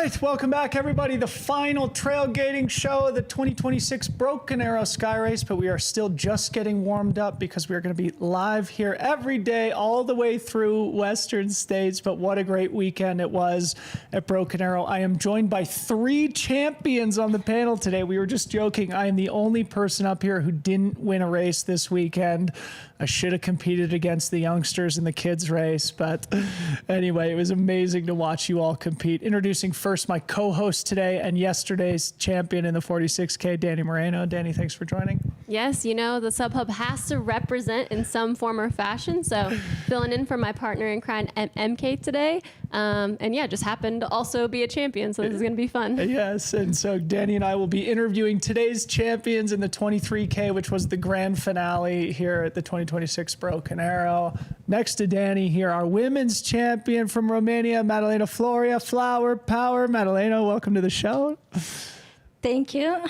right, welcome back, everybody. The final trailgating show of the 2026 Broken Arrow Skyrace, but we are still just getting warmed up because we are going to be live here every day, all the way through Western States. But what a great weekend it was at Broken Arrow. I am joined by 3 champions on the panel today. We were just joking. I am the only person up here who didn't win a race this weekend. I should have competed against the youngsters in the kids race, but anyway, it was amazing to watch you all compete. Introducing first my co-host today and yesterday's champion in the 46K, Dani Moreno. Dani, thanks for joining. Yes, you know, the Sub-Hub has to represent in some form or fashion, so filling in for my partner in crime, MK, today. And yeah, just happened to also be a champion, so this is going to be fun. Yes, and so Dani and I will be interviewing today's champions in the 23K, which was the grand finale here at the 2026 Broken Arrow. Next to Dani here, our women's champion from Romania, Madalina Florea, Flower Power. Madalina, welcome to the show. Thank you.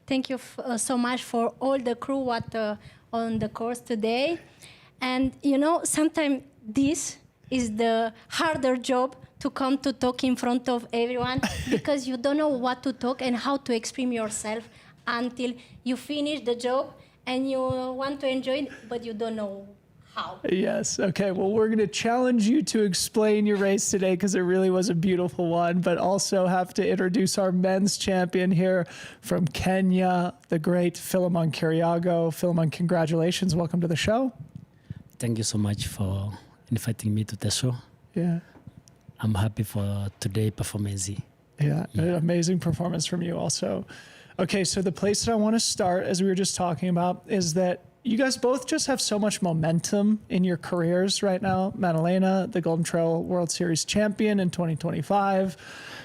Thank you so much for all the crew on the course today. And you know, sometimes this is the harder job to come to talk in front of everyone because you don't know what to talk and how to express yourself until you finish the job and you want to enjoy it, but you don't know how. Yes. Okay. Well, we're going to challenge you to explain your race today because it really was a beautiful one, but also have to introduce our men's champion here from Kenya, the great Philemon Kirago. Philemon, congratulations. Welcome to the show. Thank you so much for inviting me to the show. Yeah. I'm happy for today's performance. Yeah, an amazing performance from you also. Okay, so the place that I want to start, as we were just talking about, is that you guys both just have so much momentum in your careers right now. Madalina, the Golden Trail World Series champion in 2025.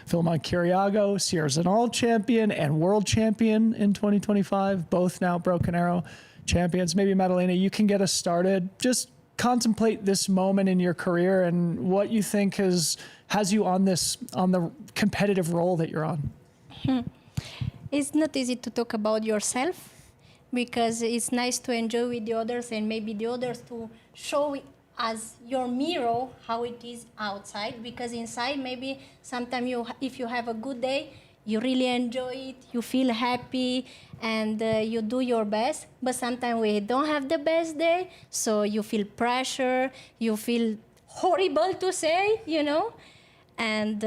Philemon Kirago, Sierras and All champion and world champion in 2025. Both now Broken Arrow champions. Maybe Madalina, you can get us started. Just contemplate this moment in your career and what you think has you on the competitive role that you're on. It's not easy to talk about yourself because it's nice to enjoy with the others and maybe the others to show it as your mirror how it is outside, because inside maybe sometimes if you have a good day, you really enjoy it, you feel happy, and you do your best. But sometimes we don't have the best day, so you feel pressure, you feel horrible to say, you know. And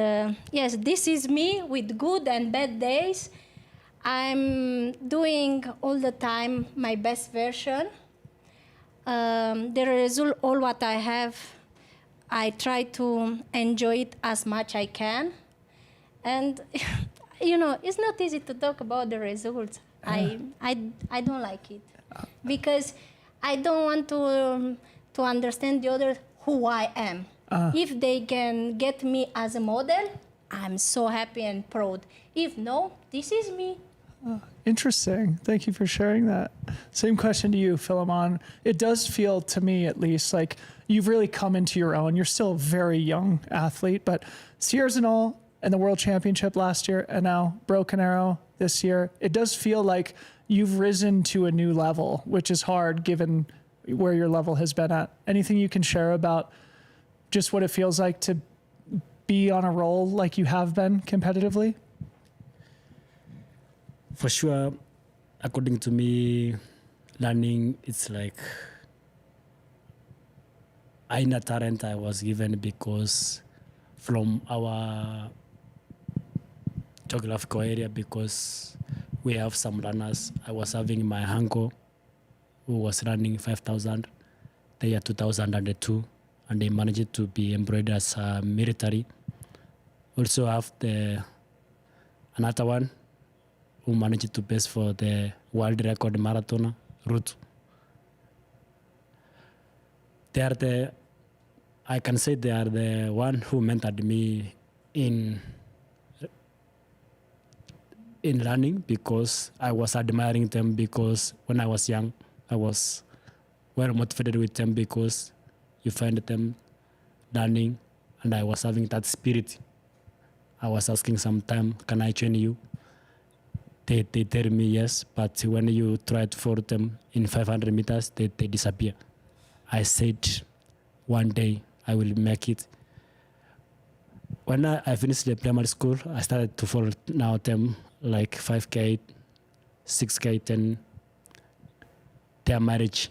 yes, this is me with good and bad days. I'm doing all the time my best version. The result, all what I have, I try to enjoy it as much I can. And you know, it's not easy to talk about the results. I don't like it because I don't want to understand the others who I am. If they can get me as a model, I'm so happy and proud. If no, this is me. Interesting. Thank you for sharing that. Same question to you, Philemon. It does feel, to me at least, like you've really come into your own. You're still a very young athlete, but Sierras and All and the World Championship last year and now Broken Arrow this year, it does feel like you've risen to a new level, which is hard given where your level has been at. Anything you can share about just what it feels like to be on a roll like you have been competitively? For sure, according to me, learning, it's like I'm a talent I was given because from our geographical area, because we have some runners. I was having my uncle who was running 5,000 the year 2002, and they managed to be employed as a military. Also have another one who managed to best for the world record marathon route. I can say they are the one who mentored me in running, because I was admiring them, because when I was young, I was well motivated with them because you find them running and I was having that spirit. I was asking sometime, can I join you? They tell me yes, but when you try to follow them in 500 meters, they disappear. I said, one day I will make it. when I finished the primary school, I started to follow now them like 5K, 6K, 10. Their marriage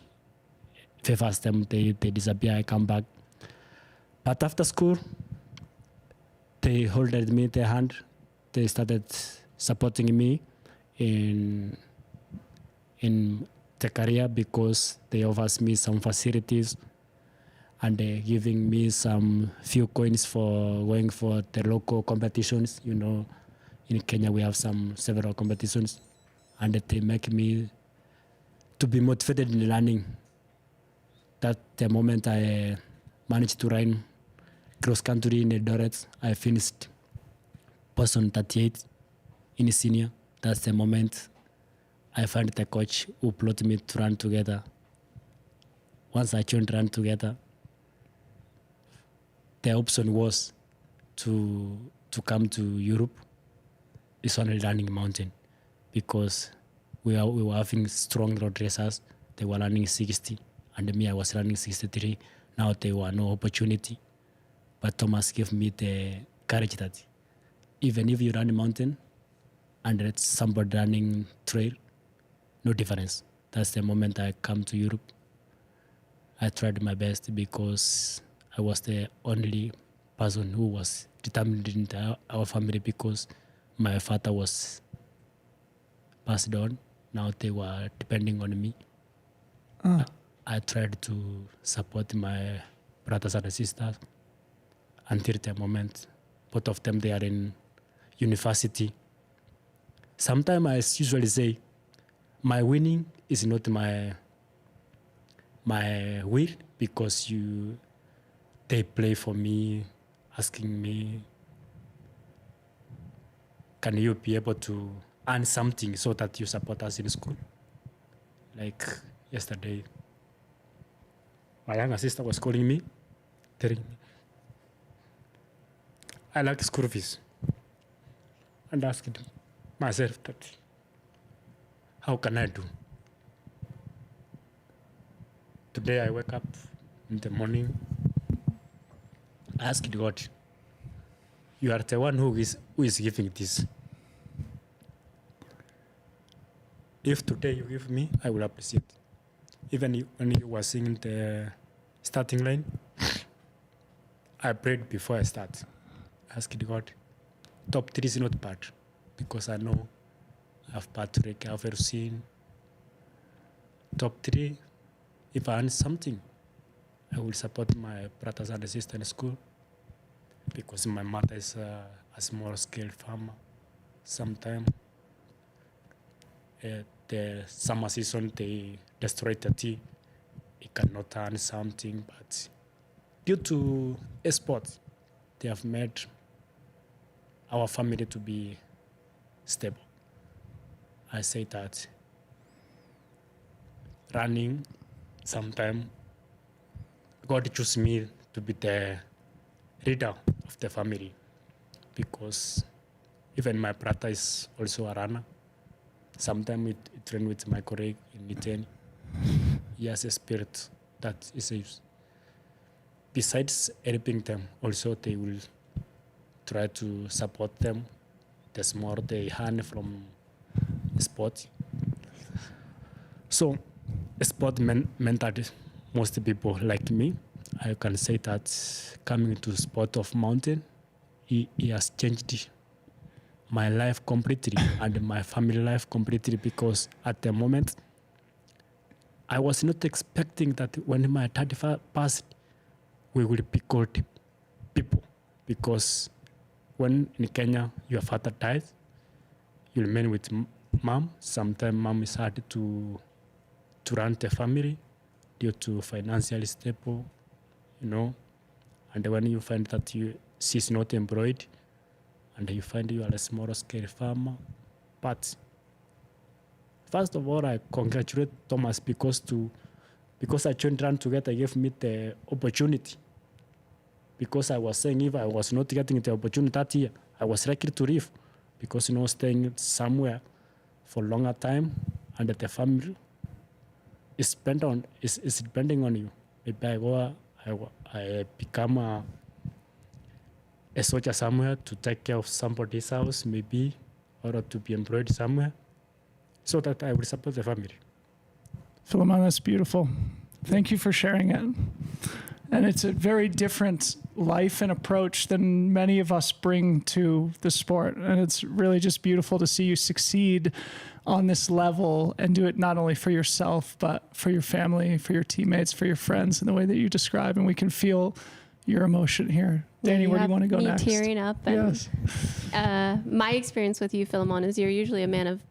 favors them, they disappear, I come back. But after school, they holded me their hand. They started supporting me in the career because they offers me some facilities and they giving me some few coins for going for the local competitions. You know, in Kenya we have several competitions, and they make me to be motivated in learning. That the moment I managed to run cross country in Eldoret, I finished person 38 in senior. That's the moment I found the coach who plotted me to run together. Once I joined run together, the option was to come to Europe. It's only running mountain because we were having strong road racers. They were running 60 and me, I was running 63. Now there were no opportunity. But Thomas gave me the courage that even if you run a mountain and it's somebody running trail, no difference. That's the moment I come to Europe. I tried my best because I was the only person who was determined in our family because my father was passed on. Now they were depending on me. I tried to support my brothers and sisters until the moment. Both of them, they are in university. Sometimes I usually say, my winning is not my will because they play for me, asking me, can you be able to earn something so that you support us in school? Like yesterday, my younger sister was calling me, telling me, I like school fees. And asked myself that, how can I do? Today I wake up in the morning, I asked God, you are the one who is giving this. If today you give me, I will appreciate. Even when you were singing the starting line, I prayed before I start. I asked God, top 3 is not bad because I know I have Patrick, I have Ersin. Top 3, if I earn something, I will support my brothers and sisters in school because my mother is a small scale farmer. Sometimes the summer season, they destroy the tea. It cannot earn something, but due to sports, they have made our family to be stable. I say that running, sometimes God chose me to be the leader of the family because even my brother is also a runner. Sometimes we train with my colleague in Italy. He has a spirit that is safe. Besides helping them, also they will try to support them. The more they earn from sport. So, sport meant that most people like me, I can say that coming to sport of mountain, it has changed my life completely and my family life completely because at the moment, I was not expecting that when my 35 passed, we will be called people because when in Kenya your father dies, you remain with mom. Sometimes mom is hard to run the family due to financially stable, you know. And when you find that she's not employed, and you find you are a small scale farmer. But first of all, I congratulate Thomas because I joined Run Together gave me the opportunity. Because I was saying if I was not getting the opportunity that year, I was likely to leave. Because staying somewhere for a longer time and the family is depending on you. Maybe I become a soldier somewhere to take care of somebody's house, maybe, or to be employed somewhere, so that I will support the family. Philemon, that's beautiful. Thank you for sharing it. And it's a very different life and approach than many of us bring to the sport. And it's really just beautiful to see you succeed on this level and do it not only for yourself, but for your family, for your teammates, for your friends in the way that you describe. And we can feel your emotion here. Dani, where do you want to go me next? Tearing up. And, Yes. my experience with you, Philemon, is you're usually a man of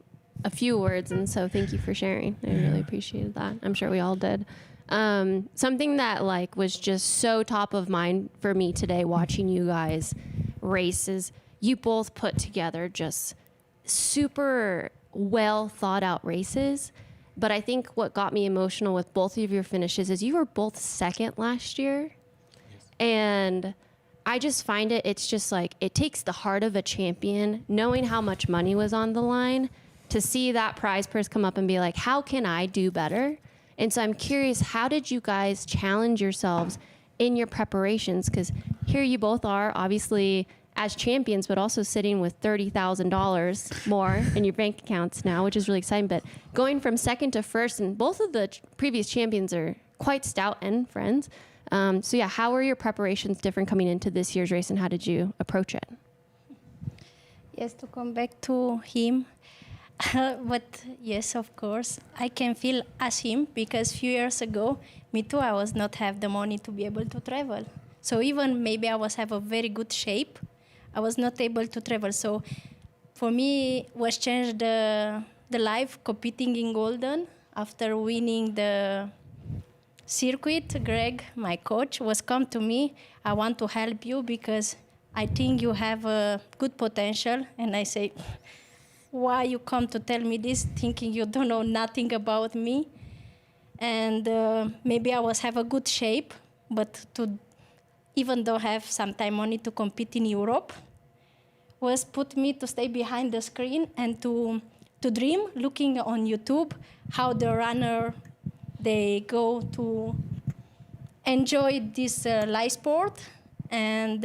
a few words, and so thank you for sharing. I really appreciated that. I'm sure we all did. Something that like was just so top of mind for me today, watching you guys race, is you both put together just super well thought out races. But I think what got me emotional with both of your finishes is you were both second last year. And I just find it's just like, it takes the heart of a champion, knowing how much money was on the line, to see that prize purse come up and be like, how can I do better? And so I'm curious, how did you guys challenge yourselves in your preparations? Because here you both are, obviously, as champions, but also sitting with $30,000 more in your bank accounts now, which is really exciting. But going from second to first, and both of the previous champions are quite stout and friends. So yeah, how were your preparations different coming into this year's race, and how did you approach it? Yes, to come back to him. But yes, of course, I can feel as him, because few years ago, me too, I was not have the money to be able to travel. So even maybe I was have a very good shape, I was not able to travel. So for me, was changed the life competing in Golden after winning the circuit. Greg, my coach, was come to me. I want to help you because I think you have a good potential. And I say, why you come to tell me this, thinking you don't know nothing about me? And maybe I was have a good shape, but to even though have sometime money to compete in Europe, was put me to stay behind the screen and to dream, looking on YouTube how the runner, they go to enjoy this live sport. And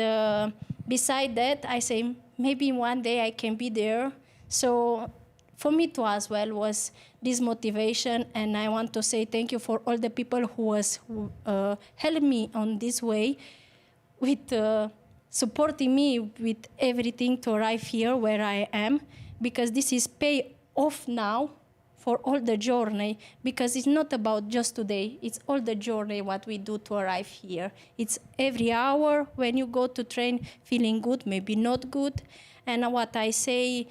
beside that, I say, maybe one day I can be there. So for me too as well was this motivation, and I want to say thank you for all the people who helped me on this way, with supporting me with everything to arrive here where I am, because this is pay off now for all the journey, because it's not about just today, it's all the journey what we do to arrive here. It's every hour when you go to train feeling good, maybe not good. And what I say,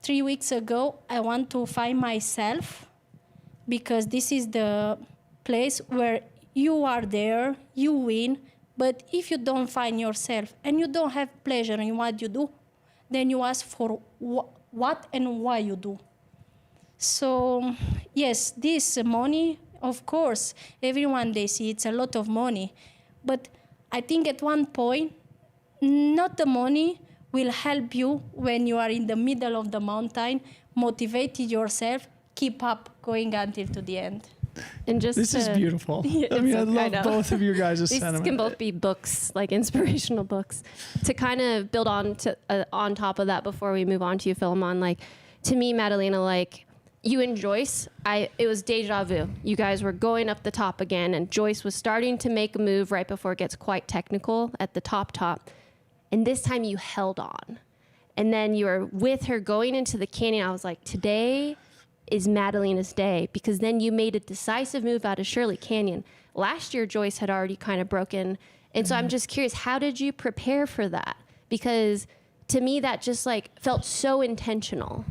3 weeks ago, I want to find myself, because this is the place where you are there, you win, but if you don't find yourself and you don't have pleasure in what you do, then you ask for what and why you do. So yes, this money, of course, everyone they see it's a lot of money, but I think at one point, not the money will help you when you are in the middle of the mountain, motivate yourself, keep up going until to the end. And just This is beautiful. Yeah, I mean, I I love know. both of you guys' These sentiment. can both be books, like inspirational books. To kind of build on top of that before we move on to you, Philemon, like, to me, Madalina, like, you and Joyce, it was deja vu. You guys were going up the top again, and Joyce was starting to make a move right before it gets quite technical at the top. And this time you held on. And then you were with her going into the canyon. I was like, today is Madalina's day, because then you made a decisive move out of Shirley Canyon. Last year, Joyce had already kind of broken. And so I'm just curious, how did you prepare for that? Because to me, that just like felt so intentional.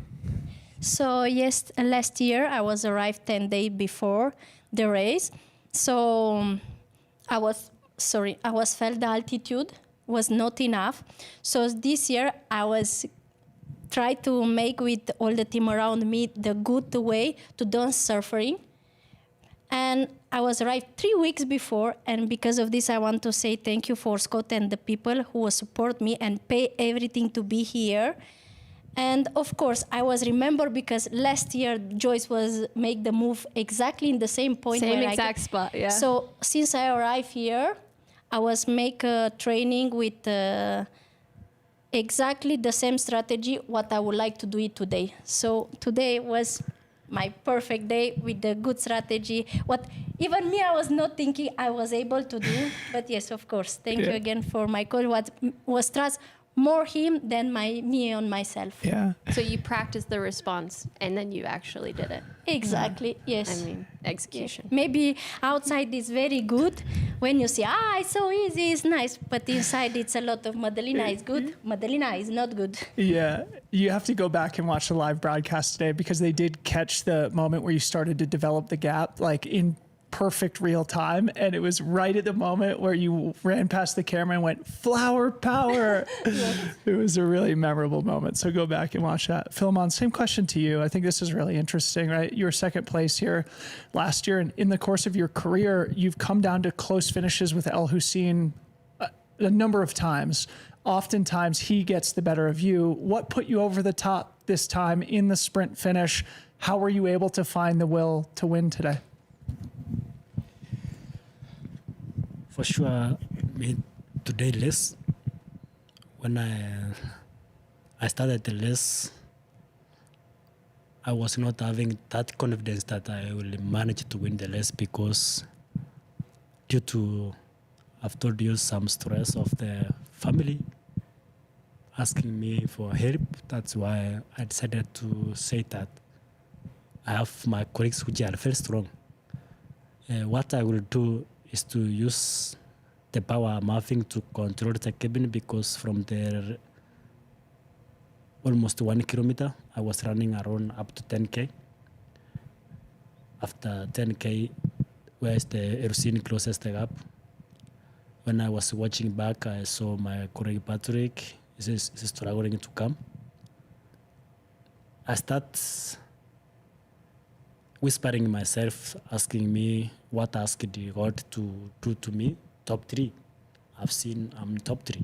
So yes, last year I was arrived 10 days before the race. So I was felt the altitude was not enough. So this year I was try to make with all the team around me the good way to don't suffering. And I was arrived 3 weeks before, and because of this I want to say thank you for Scott and the people who will support me and pay everything to be here. And of course I was remember because last year Joyce was make the move exactly in the same point. Same exact spot, yeah. So since I arrived here, I was make a training with exactly the same strategy what I would like to do it today. So today was my perfect day with the good strategy. What even me, I was not thinking I was able to do. But yes, of course. Thank you again for my coach. What was trust more him than me on myself. Yeah. So you practiced the response and then you actually did it. Exactly. Yes. I mean, execution. Maybe outside is very good. When you say, it's so easy, it's nice. But inside it's a lot of Madalina is good. Madalina is not good. Yeah, you have to go back and watch the live broadcast today because they did catch the moment where you started to develop the gap, like in perfect real time. And it was right at the moment where you ran past the camera and went, flower power. It was a really memorable moment. So go back and watch that. Philemon, same question to you. I think this is really interesting, right? You were second place here last year. And in the course of your career, you've come down to close finishes with El Hussein a number of times. Oftentimes he gets the better of you. What put you over the top this time in the sprint finish? How were you able to find the will to win today? For sure, today race, when I started the race, I was not having that confidence that I will manage to win the race because due to, I've told you, some stress of the family asking me for help. That's why I decided to say that I have my colleagues which are very strong. What I will do is to use the power I'm having to control the cabin because from there almost 1 kilometer, I was running around up to 10K. After 10K, where is the Erosine closest gap? When I was watching back, I saw my colleague Patrick is struggling to come. I start whispering myself, asking me what asked God to do to me. Top 3. I've seen I'm top 3.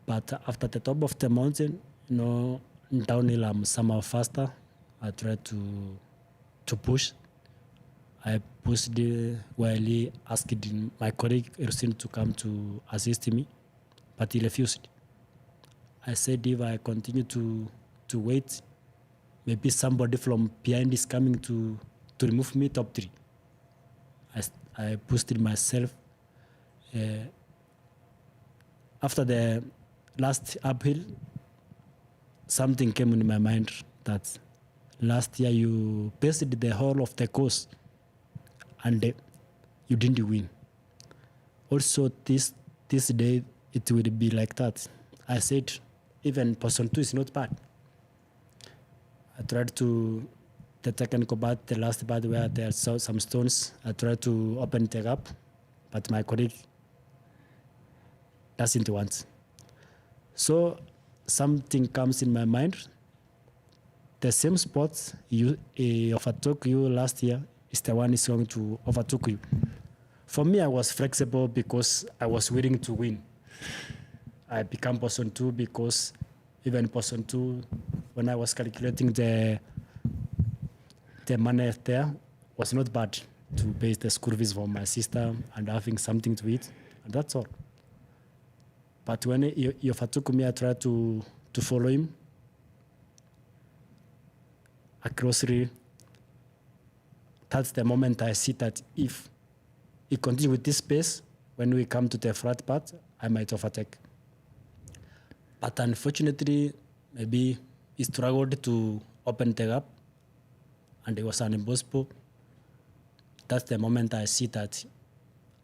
But after the top of the mountain, downhill I'm somehow faster. I tried to push. I pushed while he asked my colleague Ersin to come to assist me, but he refused. I said if I continue to wait, maybe somebody from behind is coming to remove me top 3. I pushed it myself. After the last uphill, something came in my mind that last year you paced the whole of the course and you didn't win. Also this day it will be like that. I said even person 2 is not bad. I tried to the technical part, the last part where there are some stones. I tried to open the gap, but my colleague doesn't want. So something comes in my mind. The same spot you overtook you last year is the one is going to overtook you. For me, I was flexible because I was willing to win. I became person 2 because even person 2, when I was calculating the money there, was not bad to pay the school fees for my sister and having something to eat, and that's all. But when he overtook me, I tried to follow him across the. That's the moment I see that if he continues with this pace, when we come to the flat part, I might overtake. But unfortunately, maybe he struggled to open the gap, and it was an impossible. That's the moment I see that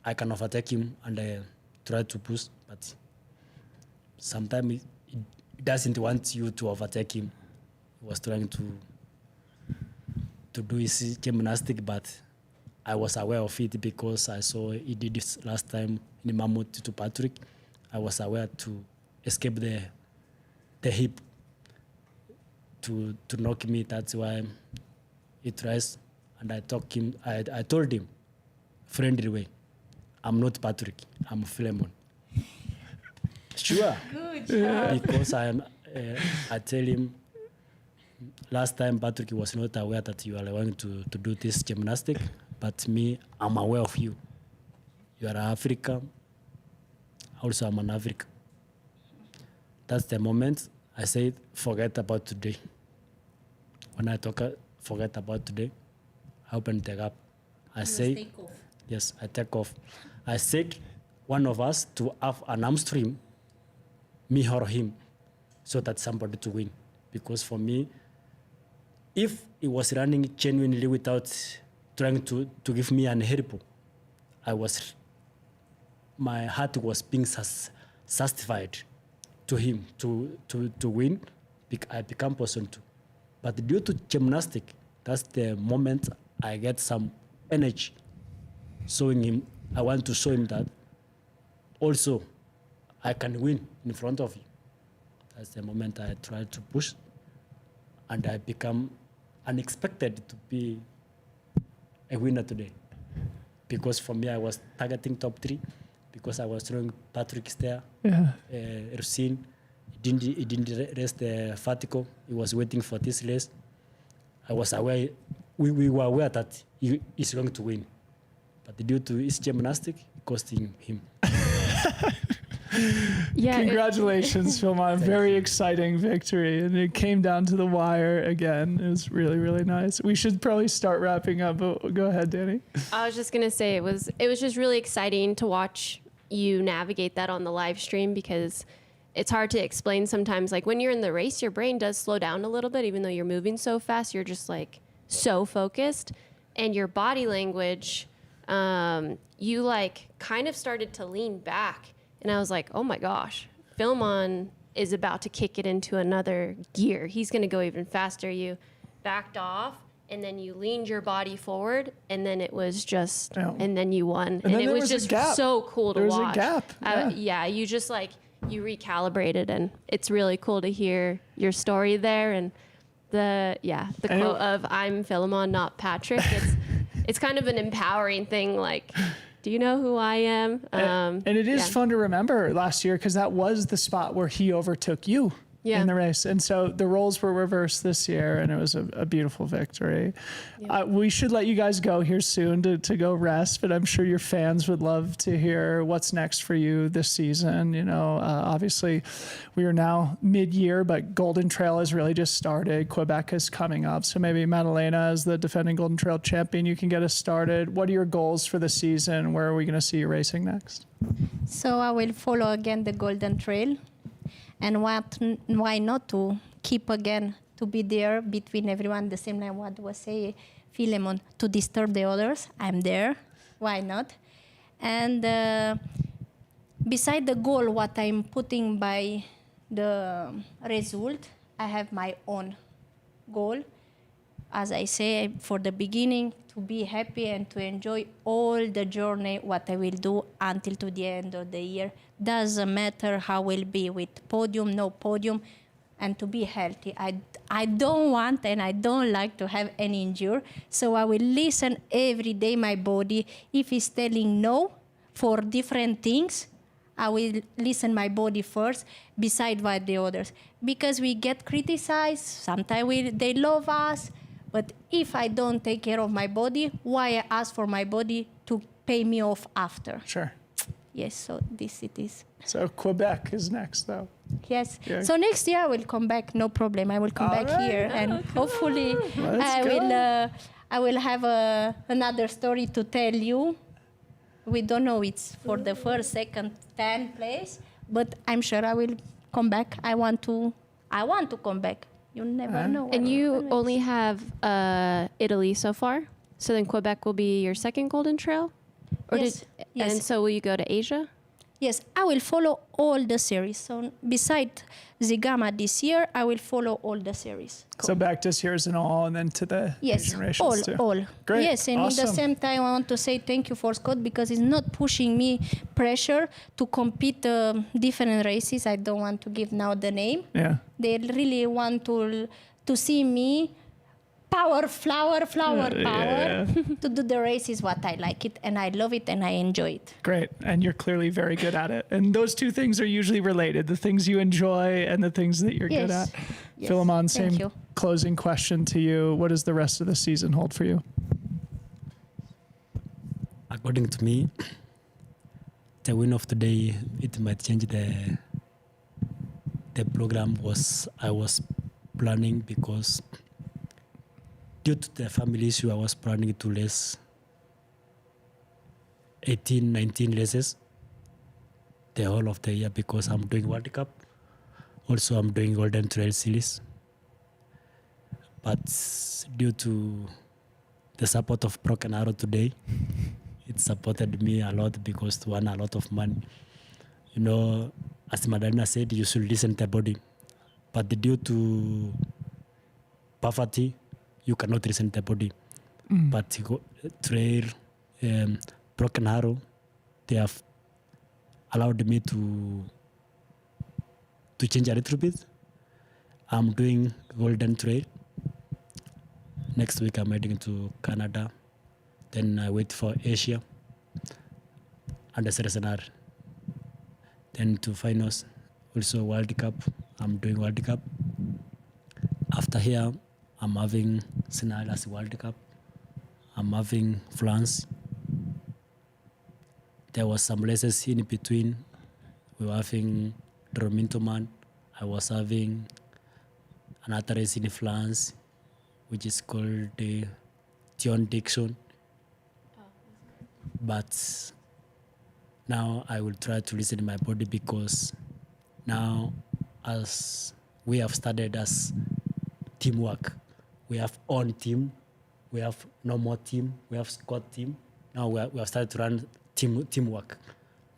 I can overtake him, and I try to push, but sometimes he doesn't want you to overtake him. He was trying to do his gymnastic, but I was aware of it because I saw he did this last time in Mammoth to Patrick. I was aware to escape the hip to knock me. That's why he tries, and I told him, friendly way, I'm not Patrick, I'm Philemon. Sure. Good job. Because I tell him, last time Patrick was not aware that you are going to do this gymnastic, but me, I'm aware of you. You are African, also I'm an African. That's the moment I said, forget about today. When I talk, forget about today, I open the gap. I say, yes, I take off. I said, one of us to have an arm stream, me or him, so that somebody to win. Because for me, if he was running genuinely without trying to give me an help, my heart was being satisfied to him to win. I become person too. But due to gymnastic, that's the moment I get some energy. Showing him, I want to show him that also I can win in front of you. That's the moment I try to push, and I become unexpected to be a winner today. Because for me, I was targeting top 3 because I was throwing Patrick there, Rusine. He didn't race the Fatico. He was waiting for this race. I was aware, we were aware that he is going to win. But due to his gymnastic, it costing him. Yeah. Congratulations, Philemon. Very exciting victory. And it came down to the wire again. It was really, really nice. We should probably start wrapping up. But go ahead, Dani. I was just going to say it was just really exciting to watch you navigate that on the live stream, because it's hard to explain sometimes. Like when you're in the race, your brain does slow down a little bit, even though you're moving so fast, you're just like so focused, and your body language, you like kind of started to lean back. And I was like, oh my gosh, Philemon is about to kick it into another gear. He's going to go even faster. You backed off, and then you leaned your body forward, and then it was just, and then you won. And it was just so cool to watch. There was a gap. Yeah, you just like, you recalibrated, and it's really cool to hear your story there. And the quote of "I'm Philemon, not Patrick." It's kind of an empowering thing. Like, do you know who I am? And it is fun to remember last year, because that was the spot where he overtook you in the race. And so the roles were reversed this year, and it was a beautiful victory. Yeah. We should let you guys go here soon to go rest, but I'm sure your fans would love to hear what's next for you this season. You know, obviously we are now mid-year, but Golden Trail has really just started. Quebec is coming up. So maybe Madalina, as the defending Golden Trail champion, you can get us started. What are your goals for the season? Where are we going to see you racing next? So I will follow again the Golden Trail. And why not to keep again, to be there between everyone, the same like what was saying Philemon, to disturb the others. I'm there. Why not? And beside the goal, what I'm putting by the result, I have my own goal. As I say, for the beginning, to be happy and to enjoy all the journey, what I will do until to the end of the year. Doesn't matter how will be with podium, no podium, and to be healthy. I don't want and I don't like to have any injury, so I will listen every day my body. If it's telling no for different things, I will listen my body first, beside what the others. Because we get criticized, sometimes they love us, but if I don't take care of my body, why I ask for my body to pay me off after? Sure. Yes, so this it is. So Quebec is next, though. Yes. Yeah. So next year I will come back, no problem. I will come back here, and hopefully I will have another story to tell you. We don't know it's for the first, second, 10th place, but I'm sure I will come back. I want to come back. You never know. And you only have Italy so far, so then Quebec will be your second Golden Trail? Or yes. And so will you go to Asia? Yes, I will follow all the series. So beside Zigama this year, I will follow all the series. Cool. So back this year's and all, and then to the Asian races too. all. Great. Yes, and awesome. at the same time, I want to say thank you for Scott, because he's not pushing me pressure to compete different races. I don't want to give now the name. Yeah. They really want to see me flower, power to do the race is what I like it, and I love it, and I enjoy it. Great. And you're clearly very good at it. And those two things are usually related, the things you enjoy and the things that you're good at. Yes. Philemon, Thank same you. closing question to you. What does the rest of the season hold for you? According to me, the win of today, it might change the program I was planning, because due to the family issue, I was planning to race 18, 19 races the whole of the year, because I'm doing World Cup. Also, I'm doing Golden Trail Series. But due to the support of Broken Arrow today, it supported me a lot, because it won a lot of money. You know, as Madalina said, you should listen to the body. But due to poverty, you cannot listen to the body. But Trail, Broken Arrow, they have allowed me to change a little bit. I'm doing Golden Trail. Next week I'm heading to Canada. Then I wait for Asia and the SRSNR. Then to finals, also World Cup. I'm doing World Cup. After here, I'm having Senegal's World Cup. I'm having France. There was some races in between. We were having Romintoman. I was having another race in France, which is called the Tion Dixon. But now I will try to listen to my body, because now as we have started as teamwork, we have own team, we have no more team, we have squad team. Now we have started to run teamwork.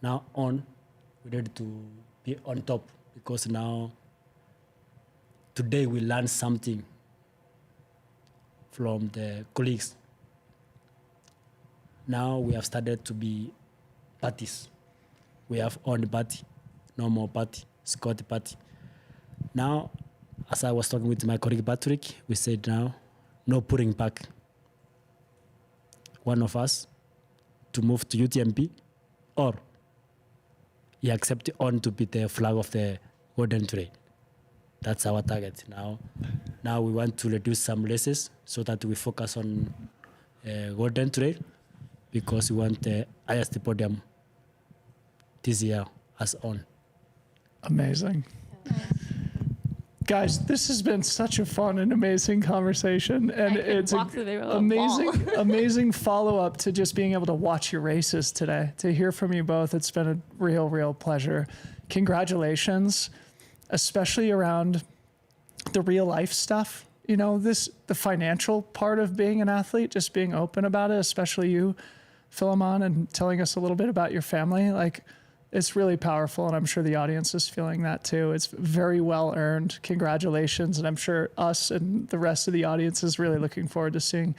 Now we need to be on top, because now today we learned something from the colleagues. Now we have started to be parties. We have own party, no more party, squad party. Now, as I was talking with my colleague Patrick, we said now, no pulling back. One of us to move to UTMP, or he accept on to be the flag of the Golden Trail. That's our target now. Now we want to reduce some races so that we focus on Golden Trail, because we want the highest podium this year as on. Amazing. Guys, this has been such a fun and amazing conversation, and it's an amazing follow-up to just being able to watch your races today. To hear from you both, it's been a real pleasure. Congratulations, especially around the real life stuff. You know, the financial part of being an athlete, just being open about it, especially you, Philemon, and telling us a little bit about your family. Like, it's really powerful, and I'm sure the audience is feeling that too. It's very well earned. Congratulations, and I'm sure us and the rest of the audience is really looking forward to seeing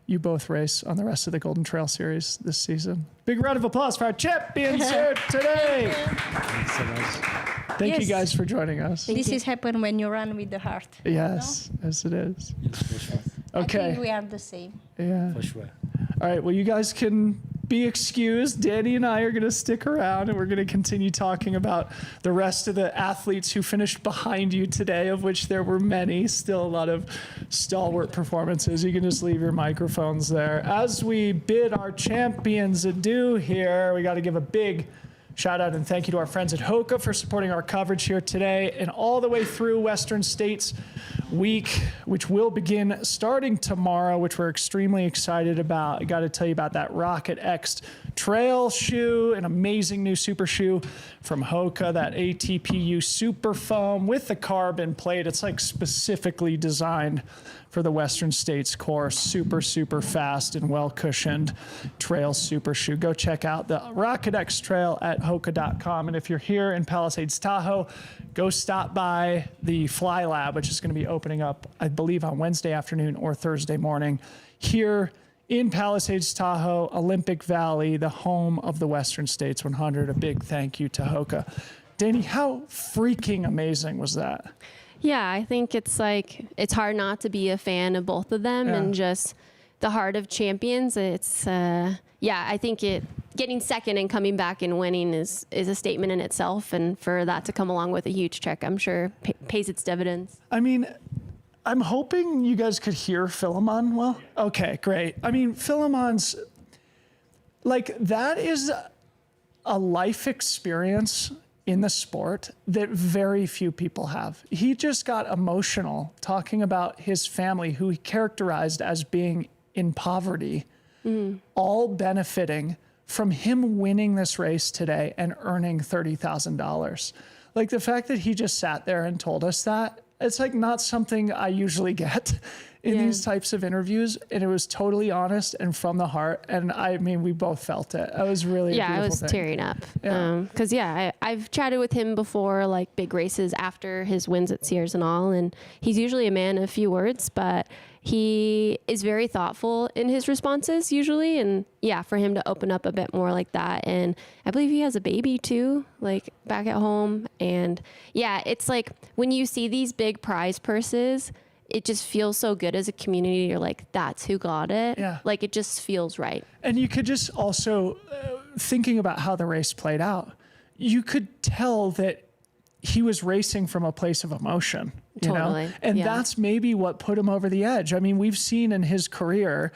you both race on the rest of the Golden Trail Series this season. Big round of applause for our champions here today. Thanks so much. Thank you guys for joining us. This is happen when you run with the heart. Yes, yes it is. Yes, for sure. I Okay. think we are the same. Yeah. For sure. All right, well, you guys can be excused. Dani and I are going to stick around, and we're going to continue talking about the rest of the athletes who finished behind you today, of which there were many, still a lot of stalwart performances. You can just leave your microphones there. As we bid our champions adieu here, we got to give a big shout out and thank you to our friends at HOKA for supporting our coverage here today and all the way through Western States Week, which will begin starting tomorrow, which we're extremely excited about. I got to tell you about that Rocket X trail shoe, an amazing new super shoe from HOKA, that ATPU super foam with the carbon plate. It's like specifically designed for the Western States course. Super fast and well cushioned trail super shoe. Go check out the Rocket X trail at hoka.com. And if you're here in Palisades, Tahoe, go stop by the Fly Lab, which is going to be opening up, I believe, on Wednesday afternoon or Thursday morning here in Palisades, Tahoe, Olympic Valley, the home of the Western States 100. A big thank you to HOKA. Dani, how freaking amazing was that? Yeah, I think it's hard not to be a fan of both of them, and just the heart of champions. It's, I think getting second and coming back and winning is a statement in itself. And for that to come along with a huge check, I'm sure pays its dividends. I mean, I'm hoping you guys could hear Philemon well. Okay, great. I mean, Philemon's, like, that is a life experience in the sport that very few people have. He just got emotional talking about his family, who he characterized as being in poverty, all benefiting from him winning this race today and earning $30,000. Like, the fact that he just sat there and told us that, it's like not something I usually get in these types of interviews. And it was totally honest and from the heart. And I mean, we both felt it. It was really a I was beautiful thing. tearing up. Cause I've chatted with him before, like big races after his wins at Sears and all. And he's usually a man of few words, but he is very thoughtful in his responses usually. And for him to open up a bit more like that. And I believe he has a baby too, like back at home. And it's like when you see these big prize purses, it just feels so good as a community. You're like, that's who got it. Yeah. Like it just feels right. And you could just also, thinking about how the race played out, you could tell that he was racing from a place of emotion, you Totally. know? And that's maybe what put him over the edge. I mean, we've seen in his career,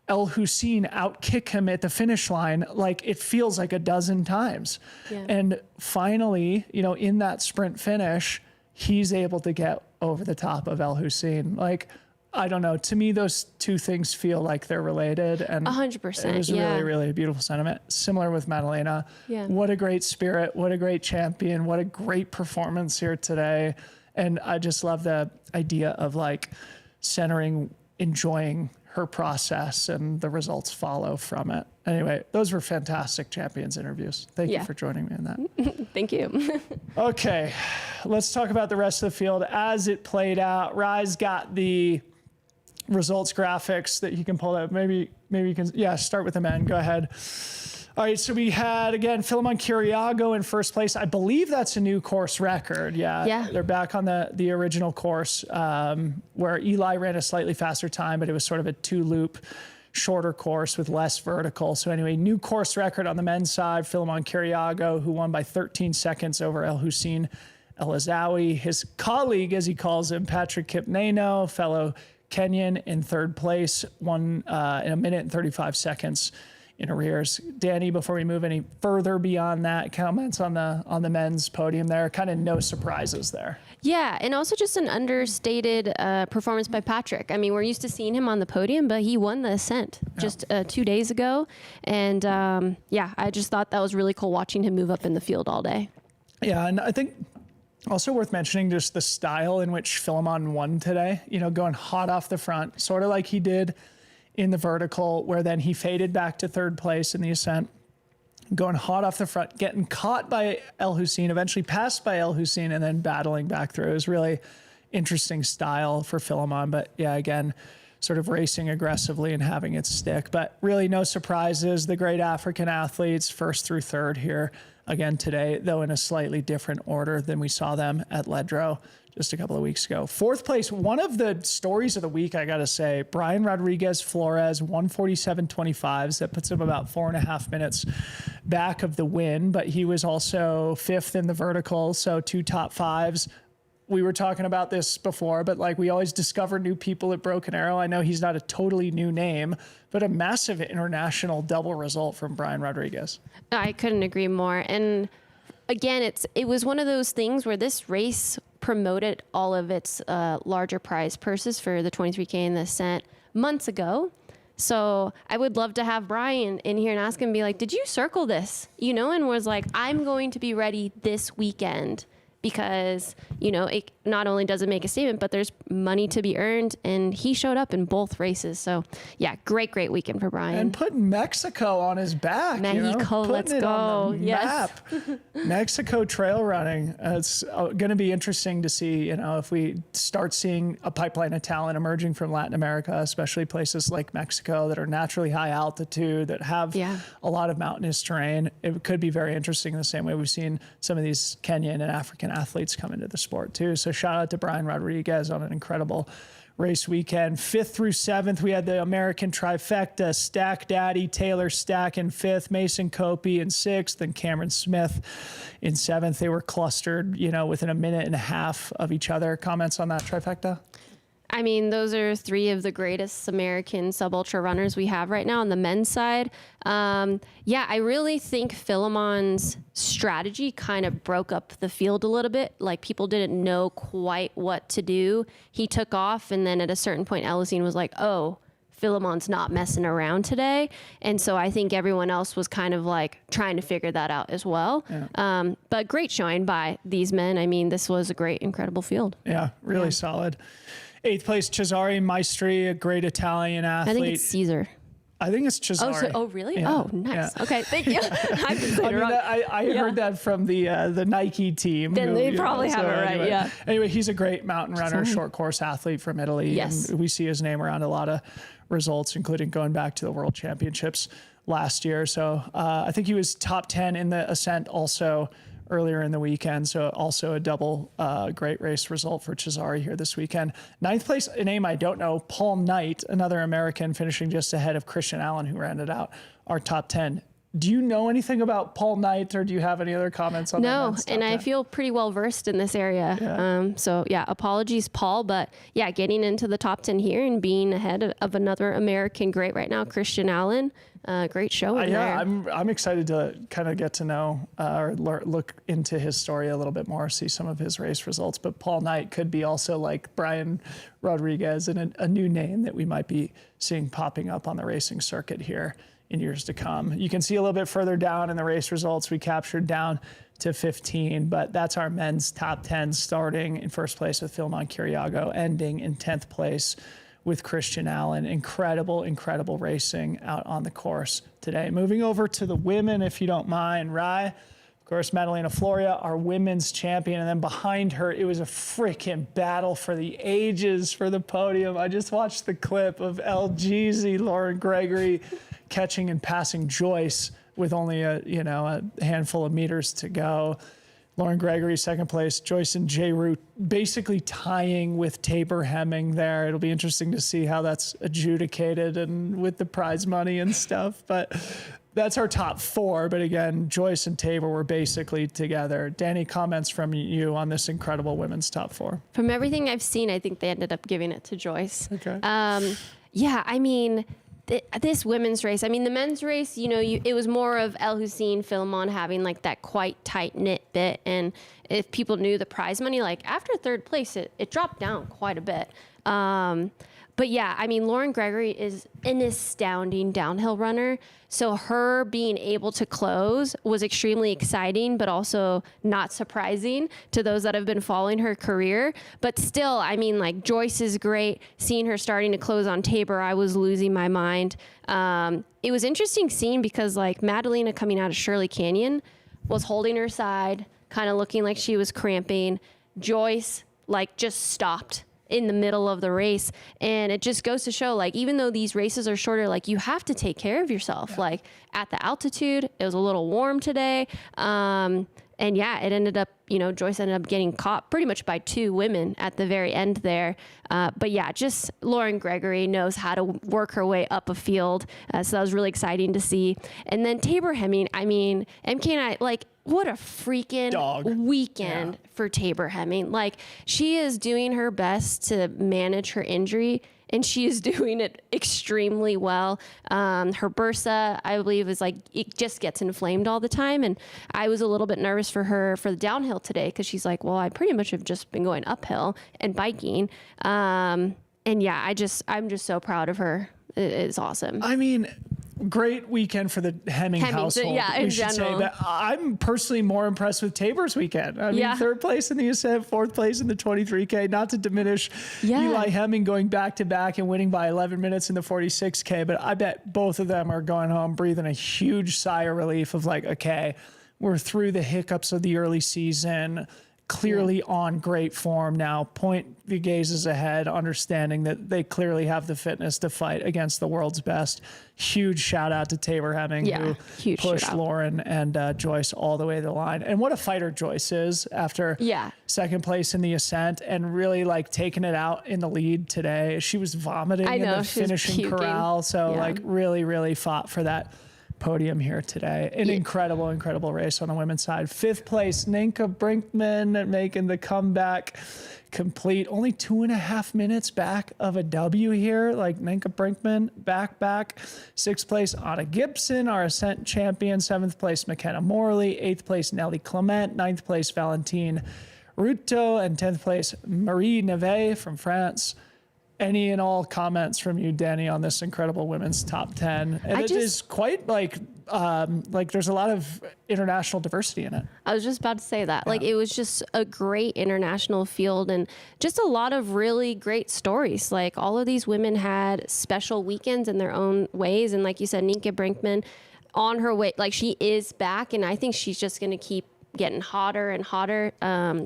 El Hussein outkick him at the finish line, like it feels like a dozen times. Yeah. And finally, you know, in that sprint finish, he's able to get over the top of El Hussein. Like, I don't know. To me, those two things feel like they're related. And 100%. it was really, really a beautiful sentiment. Similar with Madalina. Yeah. What a great spirit. What a great champion. What a great performance here today. And I just love the idea of like centering, enjoying her process, and the results follow from it. Anyway, those were fantastic champions interviews. Thank you for joining me in that. Thank you. Okay, let's talk about the rest of the field as it played out. Rise got the results graphics that you can pull up. Maybe you can, start with the men. Go ahead. All right, so we had, again, Philemon Kirago in first place. I believe that's a new course record. Yeah. They're back on the original course where Eli ran a slightly faster time, but it was sort of a two-loop shorter course with less vertical. So anyway, new course record on the men's side, Philemon Kirago, who won by 13 seconds over El Hussein El Azawi. His colleague, as he calls him, Patrick Kipneno, fellow Kenyan, in third place, won in a minute and 35 seconds in arrears. Dani, before we move any further beyond that, comments on the men's podium there. Kind of no surprises there. Yeah, and also just an understated performance by Patrick. I mean, we're used to seeing him on the podium, but he won the Ascent just 2 days ago. And I just thought that was really cool watching him move up in the field all day. Yeah, and I think also worth mentioning just the style in which Philemon won today, you know, going hot off the front, sort of like he did in the vertical, where then he faded back to third place in the Ascent, going hot off the front, getting caught by El Hussein, eventually passed by El Hussein, and then battling back through. It was really interesting style for Philemon, but again, sort of racing aggressively and having it stick. But really no surprises. The great African athletes, first through third here again today, though in a slightly different order than we saw them at Ledro just a couple of weeks ago. Fourth place, one of the stories of the week, I got to say, Brian Rodriguez Flores, 147.25s. That puts him about 4.5 minutes back of the win, but he was also fifth in the vertical, so 2 top 5s. We were talking about this before, but like we always discover new people at Broken Arrow. I know he's not a totally new name, but a massive international double result from Brian Rodriguez. I couldn't agree more. And again, it was one of those things where this race promoted all of its larger prize purses for the 23K and the Ascent months ago. So I would love to have Brian in here and ask him, be like, did you circle this? You know, and was like, I'm going to be ready this weekend. Because, you know, it not only does it make a statement, but there's money to be earned. And he showed up in both races. So, great weekend for Brian. And putting Mexico on his back. Mexico, let's go. On the map. Mexico trail running. It's going to be interesting to see, you know, if we start seeing a pipeline of talent emerging from Latin America, especially places like Mexico that are naturally high altitude, that have a lot of mountainous terrain. It could be very interesting in the same way we've seen some of these Kenyan and African athletes come into the sport too. So shout out to Brian Rodriguez on an incredible race weekend. 5th through 7th, we had the American trifecta, Stack Daddy, Taylor Stack in 5th, Mason Copey in 6th, and Cameron Smith in 7th. They were clustered, you know, within a minute and a half of each other. Comments on that trifecta? I mean, those are three of the greatest American sub-ultra runners we have right now on the men's side. Yeah, I really think Philemon's strategy kind of broke up the field a little bit. Like, people didn't know quite what to do. He took off, and then at a certain point, Elisine was like, oh, Philemon's not messing around today. And so I think everyone else was kind of like trying to figure that out as well. Yeah. But great showing by these men. I mean, this was a great, incredible field. Yeah, really solid. 8th place, Cesare Maestri, a great Italian athlete. I think it's Caesar. I think it's Cesare. Oh, really? Yeah. Oh, nice. Yeah. Okay, thank you. I heard that from the Nike team. Then they probably have it right, anyway. yeah. Anyway, he's a great mountain runner, short course athlete from Italy. Yes. And we see his name around a lot of results, including going back to the World Championships last year. So I think he was top 10 in the ascent also earlier in the weekend. So also a double great race result for Cesare here this weekend. 9th place, a name I don't know, Paul Knight, another American, finishing just ahead of Christian Allen, who rounded out our top 10. Do you know anything about Paul Knight, or do you have any other comments on that? No, and I feel pretty well versed in this area. Yeah. So yeah, apologies, Paul, but yeah, getting into the top 10 here and being ahead of another American great right now, Christian Allen. Great show in there. I'm excited to kind of get to know or look into his story a little bit more, see some of his race results. But Paul Knight could be also like Brian Rodriguez, and a new name that we might be seeing popping up on the racing circuit here in years to come. You can see a little bit further down in the race results, we captured down to 15, but that's our men's top 10, starting in first place with Philemon Kirago, ending in 10th place with Christian Allen. Incredible, incredible racing out on the course today. Moving over to the women, if you don't mind, Rye. Of course, Madalina Florea, our women's champion, and then behind her, it was a freaking battle for the ages for the podium. I just watched the clip of LGZ, Lauren Gregory, catching and passing Joyce with only a handful of meters to go. Lauren Gregory, second place. Joyce and J. Root basically tying with Tabor Hemming there. It'll be interesting to see how that's adjudicated and with the prize money and stuff. But that's our top 4. But again, Joyce and Tabor were basically together. Dani, comments from you on this incredible women's top 4? From everything I've seen, I think they ended up giving it to Joyce. Okay. Yeah, I mean, this women's race, I mean, the men's race, it was more of El Hussein, Philemon having like that quite tight knit bit. And if people knew the prize money, like after third place, it dropped down quite a bit. But yeah, I mean, Lauren Gregory is an astounding downhill runner. So her being able to close was extremely exciting, but also not surprising to those that have been following her career. But still, I mean, like Joyce is great. Seeing her starting to close on Tabor, I was losing my mind. It was interesting seeing because like Madalina coming out of Shirley Canyon was holding her side, kind of looking like she was cramping. Joyce like just stopped in the middle of the race. And it just goes to show, like, even though these races are shorter, like you have to take care of yourself. Yeah. Like at the altitude, it was a little warm today. And yeah, it ended up, Joyce ended up getting caught pretty much by 2 women at the very end there. But yeah, just Lauren Gregory knows how to work her way up a field. So that was really exciting to see. And then Tabor Hemming, I mean, MK and I, like, what a freaking weekend for Tabor Hemming. Like, she is doing her best to manage her injury, and she is doing it extremely well. Her bursa, I believe, is like, it just gets inflamed all the time. And I was a little bit nervous for her for the downhill today because she's like, well, I pretty much have just been going uphill and biking. And yeah, I'm just so proud of her. It's awesome. I mean, great weekend for the Hemming household. Yeah, in general. But I'm personally more impressed with Tabor's weekend. I mean, 3rd place in the ascent, 4th place in the 23K, not to diminish Eli Hemming going back to back and winning by 11 minutes in the 46K, but I bet both of them are going home breathing a huge sigh of relief of like, okay, we're through the hiccups of the early season, clearly on great form now, point the gazes ahead, understanding that they clearly have the fitness to fight against the world's best. Huge shout out to Tabor Hemming, who pushed Lauren and Joyce all the way to the line. And what a fighter Joyce is after second place in the ascent and really like taking it out in the lead today. She was vomiting in the finishing corral. So like really, really fought for that podium here today. An incredible, incredible race on the women's side. 5th place, Ninka Brinkman making the comeback. complete, only 2.5 minutes back of a W here. Like Minka Brinkman, back. 6th place, Anna Gibson, our Ascent champion. 7th place, McKenna Morley. 8th place, Nelly Clement. 9th place, Valentine Ruto. And 10th place, Marie Neve from France. Any and all comments from you, Dani, on this incredible women's top 10? And it is quite like there's a lot of international diversity in it. I was just about to say that. Like, it was just a great international field and just a lot of really great stories. Like, all of these women had special weekends in their own ways. And like you said, Nika Brinkman on her way, like, she is back, and I think she's just going to keep getting hotter and hotter.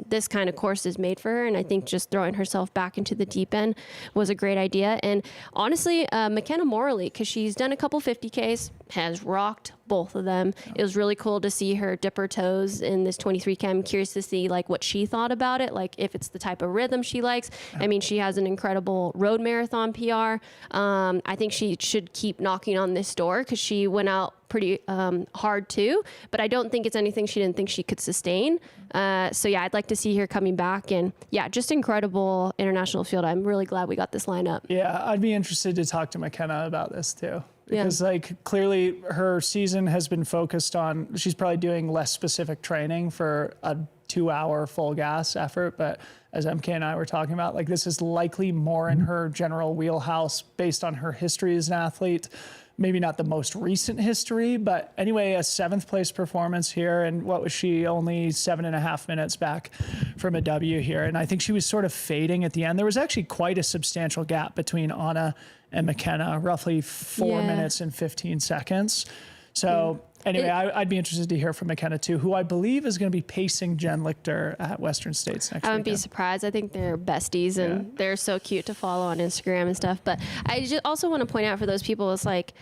This kind of course is made for her, and I think just throwing herself back into the deep end was a great idea. And honestly, McKenna Morley, because she's done a couple 50Ks, has rocked both of them. It was really cool to see her dip her toes in this 23K. I'm curious to see like what she thought about it, like if it's the type of rhythm she likes. I mean, she has an incredible road marathon PR. I think she should keep knocking on this door because she went out pretty hard too, but I don't think it's anything she didn't think she could sustain. So yeah, I'd like to see her coming back, and yeah, just incredible international field. I'm really glad we got this lineup. Yeah, I'd be interested to talk to McKenna about this too. Because like clearly her season has been focused on, she's probably doing less specific training for a 2-hour full gas effort. But as MK and I were talking about, like this is likely more in her general wheelhouse based on her history as an athlete. Maybe not the most recent history, but anyway, a 7th place performance here. And what was she, only 7.5 minutes back from a W here. And I think she was sort of fading at the end. There was actually quite a substantial gap between Anna and McKenna, roughly 4 minutes and 15 seconds. So anyway, I'd be interested to hear from McKenna too, who I believe is going to be pacing Jen Lichter at Western States next week. I wouldn't be surprised. I think they're besties and they're so cute to follow on Instagram and stuff. But I just also want to point out for those people, it's like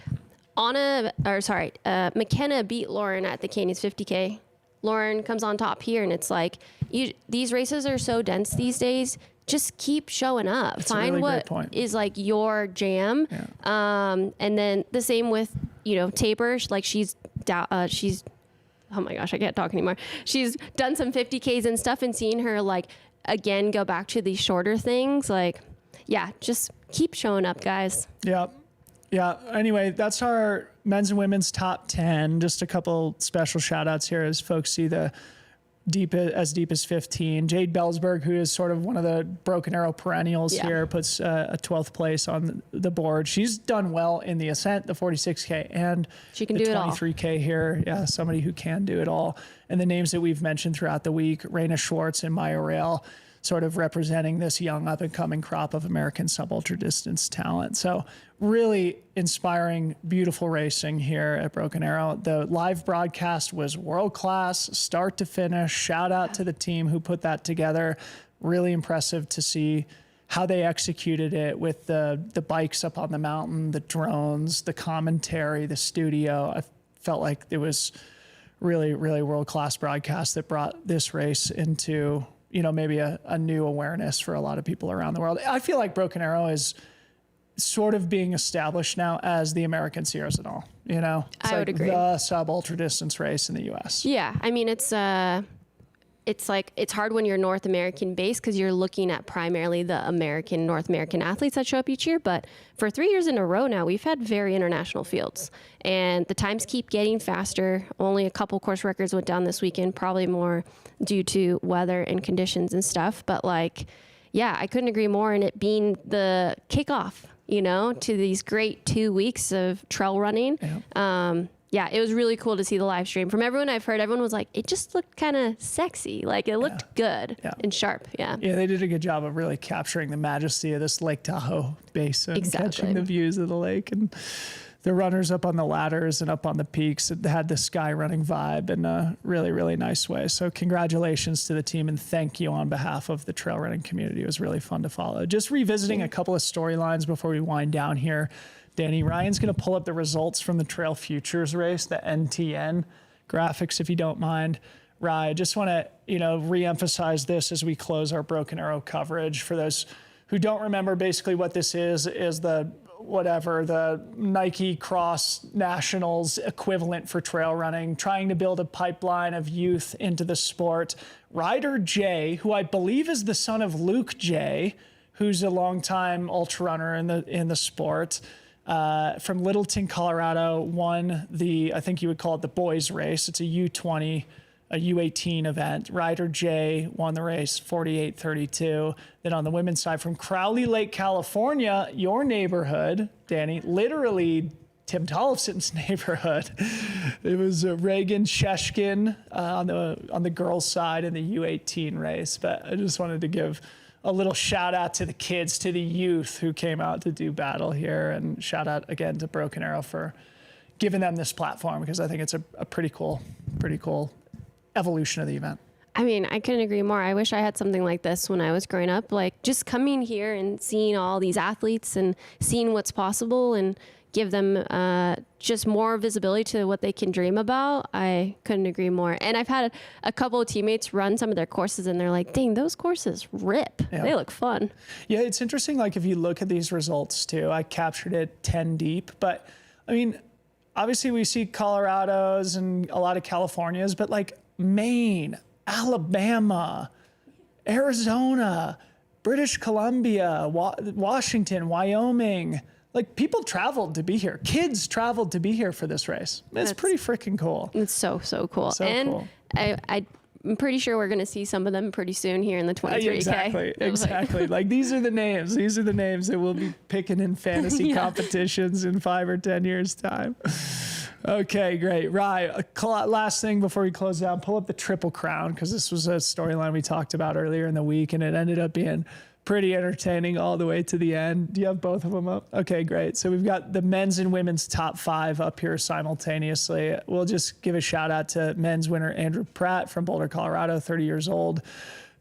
McKenna beat Lauren at the Canyons 50K. Lauren comes on top here, and it's like, these races are so dense these days. Just keep showing up. That's Find a really what great point. is like your jam. And then the same with, Tabor. Like she's oh my gosh, I can't talk anymore. She's done some 50Ks and stuff, and seeing her like again go back to these shorter things, like, yeah, just keep showing up, guys. Yeah. Anyway, that's our men's and women's top 10. Just a couple special shout outs here as folks see the deep as 15. Jade Bellsberg, who is sort of one of the Broken Arrow perennials here, puts a 12th place on the board. She's done well in the Ascent, the 46K, and she can the do 23K here. Yeah, somebody who can do it all. And the names that we've mentioned throughout the week, Raina Schwartz and Maya Rail, sort of representing this young up-and-coming crop of American sub-ultra-distance talent. So really inspiring, beautiful racing here at Broken Arrow. The live broadcast was world-class, start to finish. Shout out to the team who put that together. Really impressive to see how they executed it with the bikes up on the mountain, the drones, the commentary, the studio. I felt like it was really, really world-class broadcast that brought this race into maybe a new awareness for a lot of people around the world. I feel like Broken Arrow is sort of being established now as the American Sierra Zinal, I would agree. The sub ultra distance race in the US. Yeah. I mean, it's hard when you're North American based because you're looking at primarily the North American athletes that show up each year. But for 3 years in a row now, we've had very international fields, and the times keep getting faster. Only a couple course records went down this weekend, probably more due to weather and conditions and stuff. But I couldn't agree more. And it being the kickoff, to these great 2 weeks of trail running. Yeah. It was really cool to see the live stream. From everyone I've heard, everyone was like, it just looked kind of sexy. Like it looked good and sharp. Yeah. Yeah, they did a good job of really capturing the majesty of this Lake Tahoe basin, catching the views of the lake, and the runners up on the ladders and up on the peaks. It had the sky running vibe in a really, really nice way. So congratulations to the team, and thank you on behalf of the trail running community. It was really fun to follow. Just revisiting a couple of storylines before we wind down here. Dani, Ryan's going to pull up the results from the Trail Futures race, the NTN graphics, if you don't mind. Ryan, I just want to, reemphasize this as we close our Broken Arrow coverage for those who don't remember, basically what this is the Nike Cross Nationals equivalent for trail running, trying to build a pipeline of youth into the sport. Ryder J, who I believe is the son of Luke J, who's a longtime ultra runner in the sport, from Littleton, Colorado, won I think you would call it the boys race. It's a U20, a U18 event. Ryder J won the race 48-32. Then on the women's side, from Crowley Lake, California, your neighborhood, Dani, literally Tim Tollefson's neighborhood. It was Reagan Sheshkin on the girls' side in the U18 race. But I just wanted to give a little shout out to the kids, to the youth who came out to do battle here, and shout out again to Broken Arrow for giving them this platform, because I think it's a pretty cool evolution of the event. I mean, I couldn't agree more. I wish I had something like this when I was growing up. Like, just coming here and seeing all these athletes and seeing what's possible and give them just more visibility to what they can dream about. I couldn't agree more. And I've had a couple of teammates run some of their courses, and they're like, dang, those courses rip. Yeah. They look fun. Yeah, it's interesting. Like, if you look at these results too, I captured it 10 deep, but I mean, obviously we see Colorados and a lot of Californias, but like Maine, Alabama, Arizona, British Columbia, Washington, Wyoming, like people traveled to be here. Kids traveled to be here for this race. It's pretty freaking cool. It's so cool. Cool. I'm pretty sure we're going to see some of them pretty soon here in the 23K. Exactly. Like, these are the names. These are the names that we'll be picking in fantasy competitions in 5 or 10 years' time. Okay, great. Right. Last thing before we close down, pull up the Triple Crown, because this was a storyline we talked about earlier in the week, and it ended up being pretty entertaining all the way to the end. Do you have both of them up? Okay, great. So we've got the men's and women's top 5 up here simultaneously. We'll just give a shout out to men's winner Andrew Pratt from Boulder, Colorado, 30 years old,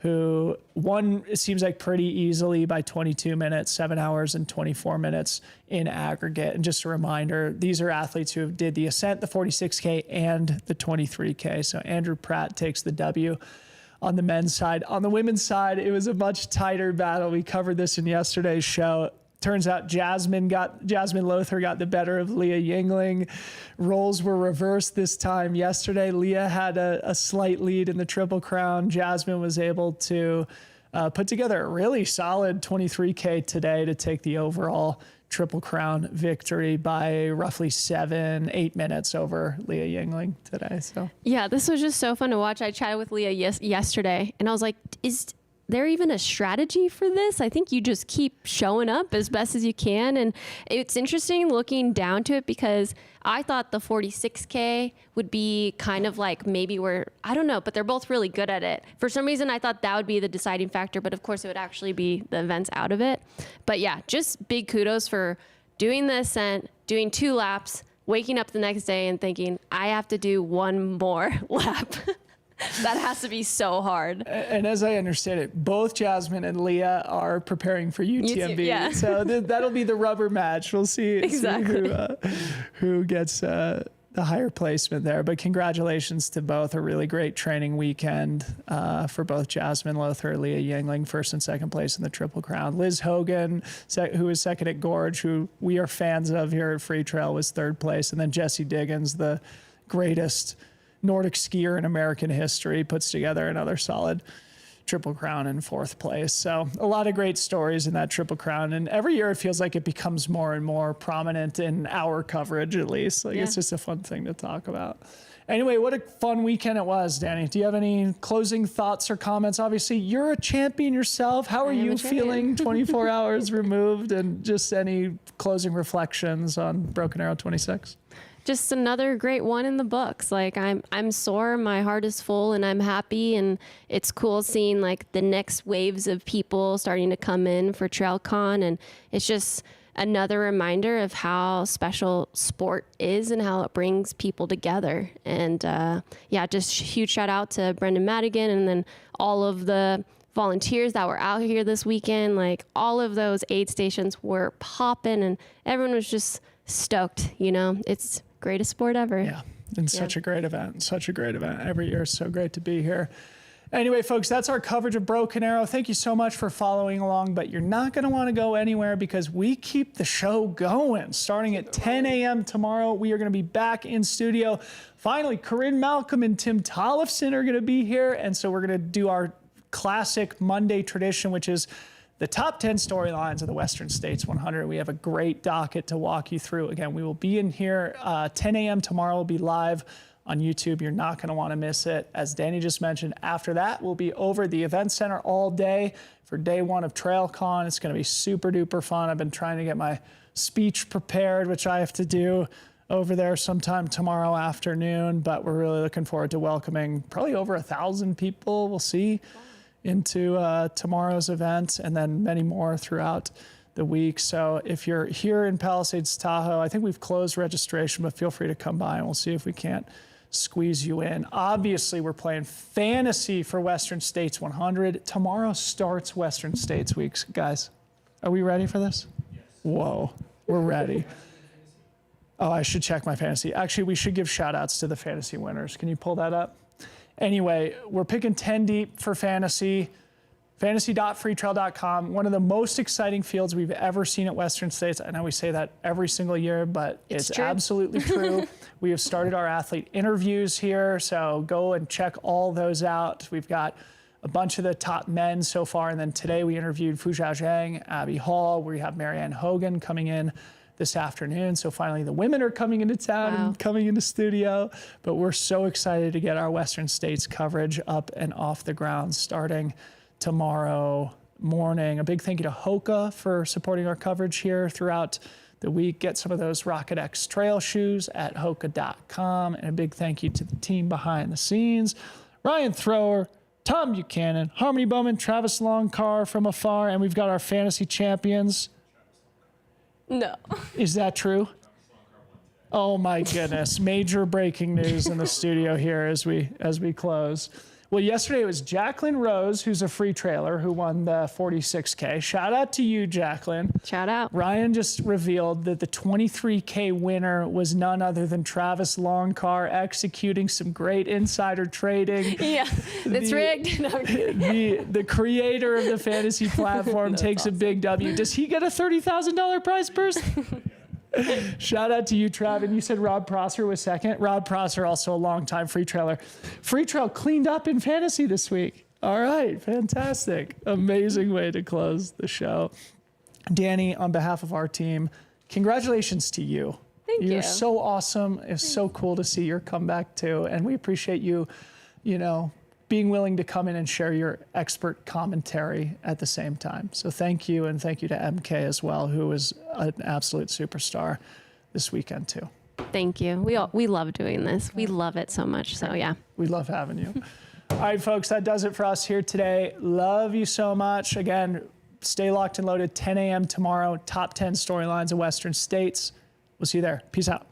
who won, it seems like, pretty easily by 22 minutes, 7 hours and 24 minutes in aggregate. And just a reminder, these are athletes who did the ascent, the 46K, and the 23K. So Andrew Pratt takes the W on the men's side. On the women's side, it was a much tighter battle. We covered this in yesterday's show. Turns out Jasmine Lothar got the better of Leah Yingling. Roles were reversed this time. Yesterday, Leah had a slight lead in the Triple Crown. Jasmine was able to put together a really solid 23K today to take the overall Triple Crown victory by roughly 7-8 minutes over Leah Yingling today. So yeah, this was just so fun to watch. I chatted with Leah yesterday, and I was like, is there even a strategy for this? I think you just keep showing up as best as you can. And it's interesting looking down to it, because I thought the 46K would be kind of like maybe where, I don't know, but they're both really good at it. For some reason, I thought that would be the deciding factor, but of course it would actually be the events out of it. But yeah, just big kudos for doing the ascent, doing 2 laps, waking up the next day and thinking, I have to do 1 more lap. That has to be so hard. And as I understand it, both Jasmine and Leah are preparing for UTMB. Yeah. So that'll be the rubber match. We'll see, exactly. who gets the higher placement there. But congratulations to both. A really great training weekend for both Jasmine Lothar and Leah Yingling, first and second place in the Triple Crown. Liz Hogan, who was second at Gorge, who we are fans of here at Freetrail, was third place. And then Jessie Diggins, the greatest Nordic skier in American history, puts together another solid Triple Crown in 4th place. So a lot of great stories in that Triple Crown. And every year it feels like it becomes more and more prominent in our coverage, at least. Like, it's just a fun thing to talk about. Anyway, what a fun weekend it was, Dani. Do you have any closing thoughts or comments? Obviously, you're a champion yourself. How are you feeling 24 hours removed? And just any closing reflections on Broken Arrow 26? Just another great one in the books. Like, I'm sore, my heart is full, and I'm happy. And it's cool seeing like the next waves of people starting to come in for TrailCon. And it's just another reminder of how special sport is and how it brings people together. And just huge shout out to Brendan Madigan, and then all of the volunteers that were out here this weekend. Like, all of those aid stations were popping, and everyone was just stoked. You know, it's greatest sport ever. Yeah. And such a great event. Such a great event. Every year is so great to be here. Anyway, folks, that's our coverage of Broken Arrow. Thank you so much for following along, but you're not going to want to go anywhere because we keep the show going. Starting at 10 a.m. tomorrow, we are going to be back in studio. Finally, Corinne Malcolm and Tim Tollefson are going to be here, and so we're going to do our classic Monday tradition, which is the top 10 storylines of the Western States 100. We have a great docket to walk you through. Again, we will be in here 10 a.m. tomorrow. We'll be live on YouTube. You're not going to want to miss it. As Dani just mentioned, after that, we'll be over at the event center all day for day one of TrailCon. It's going to be super duper fun. I've been trying to get my speech prepared, which I have to do over there sometime tomorrow afternoon, but we're really looking forward to welcoming probably over 1,000 people. We'll see into tomorrow's event, and then many more throughout the week. So if you're here in Palisades, Tahoe, I think we've closed registration, but feel free to come by and we'll see if we can't squeeze you in. Obviously, we're playing fantasy for Western States 100. Tomorrow starts Western States weeks, guys. Are we ready for this? Yes. Whoa, we're ready. Oh, I should check my fantasy. Actually, we should give shout outs to the fantasy winners. Can you pull that up? Anyway, we're picking 10 deep for fantasy. Fantasy.freetrail.com, one of the most exciting fields we've ever seen at Western States. I know we say that every single year, but it's absolutely true. We have started our athlete interviews here, so go and check all those out. We've got a bunch of the top men so far, and then today we interviewed Fujia Zhang, Abby Hall. We have Marianne Hogan coming in this afternoon. So finally the women are coming into town and coming into studio, but we're so excited to get our Western States coverage up and off the ground starting tomorrow morning. A big thank you to HOKA for supporting our coverage here throughout the week. Get some of those Rocket X trail shoes at hoka.com. And a big thank you to the team behind the scenes. Ryan Thrower, Tom Buchanan, Harmony Bowman, Travis Longcar from afar, and we've got our fantasy champions. No. Is that true? Oh my goodness. Major breaking news in the studio here as we close. Well, yesterday it was Jacqueline Rose, who's a free trailer, who won the 46K. Shout out to you, Jacqueline. Shout out. Ryan just revealed that the 23K winner was none other than Travis Longcar, executing some great insider trading. Yeah, it's rigged. No, the creator of the fantasy platform takes awesome. A big W. Does he get a $30,000 prize purse? Shout out to you, Trav. And you said Rob Prosser was second. Rob Prosser, also a longtime free trailer. Free trail cleaned up in fantasy this week. All right, fantastic. Amazing way to close the show. Dani, on behalf of our team, congratulations to you. Thank you. You're so awesome. It's so cool to see your comeback too. And we appreciate you, being willing to come in and share your expert commentary at the same time. So thank you, and thank you to MK as well, who was an absolute superstar this weekend too. Thank you. We love doing this. We love it so much. So yeah. We love having you. All right, folks, that does it for us here today. Love you so much. Again, stay locked and loaded. 10 a.m. tomorrow. Top 10 storylines of Western States. We'll see you there. Peace out.